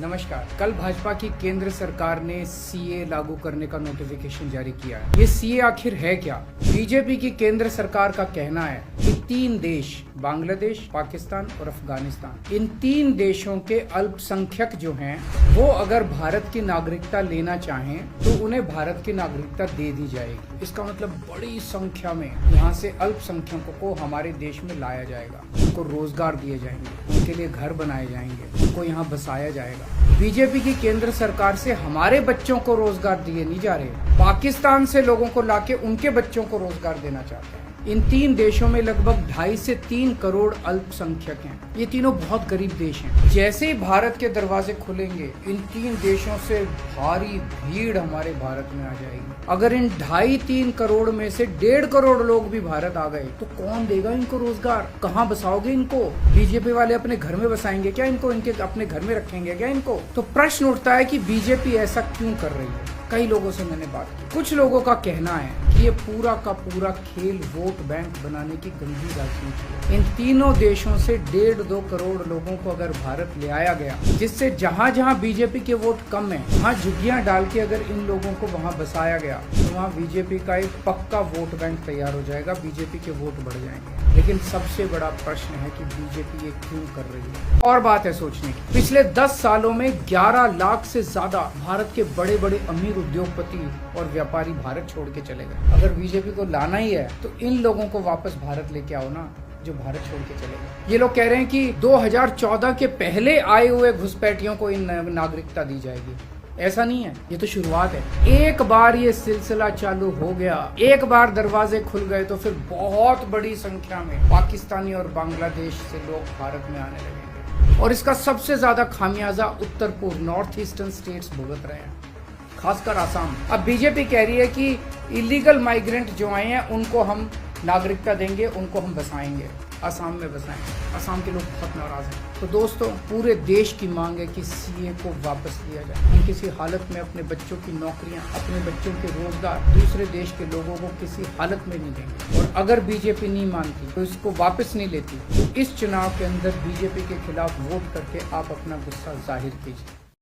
नमस्कार। कल भाजपा की केंद्र सरकार ने सीए लागू करने का नोटिफिकेशन जारी किया है। ये सीए आखिर है क्या? बीजेपी की केंद्र सरकार का कहना है कि 3 देश, बांग्लादेश, पाकिस्तान और अफगानिस्तान, इन 3 देशों के अल्पसंख्यक जो हैं, वो अगर भारत की नागरिकता लेना चाहें तो उन्हें भारत की नागरिकता दे दी जाएगी। इसका मतलब बड़ी संख्या में यहाँ से अल्पसंख्यकों को हमारे देश में लाया जाएगा, उनको रोजगार दिए जाएंगे, उनके लिए घर बनाए जाएंगे, उनको यहाँ बसाया जाएगा। बीजेपी की केंद्र सरकार से हमारे बच्चों को रोजगार दिए नहीं जा रहे, पाकिस्तान से लोगों को लाके उनके बच्चों को रोजगार देना चाहते हैं। इन 3 देशों में लगभग 2.5 से 3 करोड़ अल्पसंख्यक हैं। ये तीनों बहुत गरीब देश हैं। जैसे ही भारत के दरवाजे खुलेंगे, इन 3 देशों से भारी भीड़ हमारे भारत में आ जाएगी। अगर इन 2.5-3 करोड़ में से 1.5 करोड़ लोग भी भारत आ गए तो कौन देगा इनको रोजगार? कहाँ बसाओगे इनको? बीजेपी वाले अपने घर में बसाएंगे क्या इनको? इनके अपने घर में रखेंगे क्या इनको? तो प्रश्न उठता है कि बीजेपी ऐसा क्यों कर रही है। कई लोगों से मैंने बात की, कुछ लोगों का कहना है कि ये पूरा का पूरा खेल वोट बैंक बनाने की गंदी राजनीति है। इन तीनों देशों से 1.5-2 करोड़ लोगों को अगर भारत ले आया गया, जिससे जहां जहां बीजेपी के वोट कम है, वहां झुग्गियां डाल के अगर इन लोगों को वहां बसाया गया तो वहां बीजेपी का एक पक्का वोट बैंक तैयार हो जाएगा, बीजेपी के वोट बढ़ जाएंगे। लेकिन सबसे बड़ा प्रश्न है कि बीजेपी ये क्यों कर रही है। और बात है सोचने की, पिछले 10 सालों में 11 लाख से ज्यादा भारत के बड़े बड़े अमीर उद्योगपति और व्यापारी भारत छोड़ के चले गए। अगर बीजेपी को लाना ही है तो इन लोगों को वापस भारत लेके आओ ना, जो भारत छोड़ के चले गए। ये लोग कह रहे हैं कि 2014 के पहले आए हुए घुसपैठियों को इन नागरिकता दी जाएगी। ऐसा नहीं है, ये तो शुरुआत है। एक बार ये सिलसिला चालू हो गया, एक बार दरवाजे खुल गए तो फिर बहुत बड़ी संख्या में पाकिस्तानी और बांग्लादेश से लोग भारत में आने लगेंगे। और इसका सबसे ज्यादा खामियाजा उत्तर पूर्व नॉर्थ ईस्टर्न स्टेट्स भुगत रहे हैं, खासकर आसाम। अब बीजेपी कह रही है कि इलीगल माइग्रेंट जो आए हैं उनको हम नागरिकता देंगे, उनको हम बसाएंगे, असम में बसाएंगे। असम के लोग बहुत नाराज हैं। तो दोस्तों, पूरे देश की मांग है कि सीए को वापस लिया जाए। हम किसी हालत में अपने बच्चों की नौकरियां, अपने बच्चों के रोजगार दूसरे देश के लोगों को किसी हालत में नहीं देंगे। और अगर बीजेपी नहीं मानती तो इसको वापस नहीं लेती तो इस चुनाव के अंदर बीजेपी के खिलाफ वोट करके आप अपना गुस्सा जाहिर कीजिए।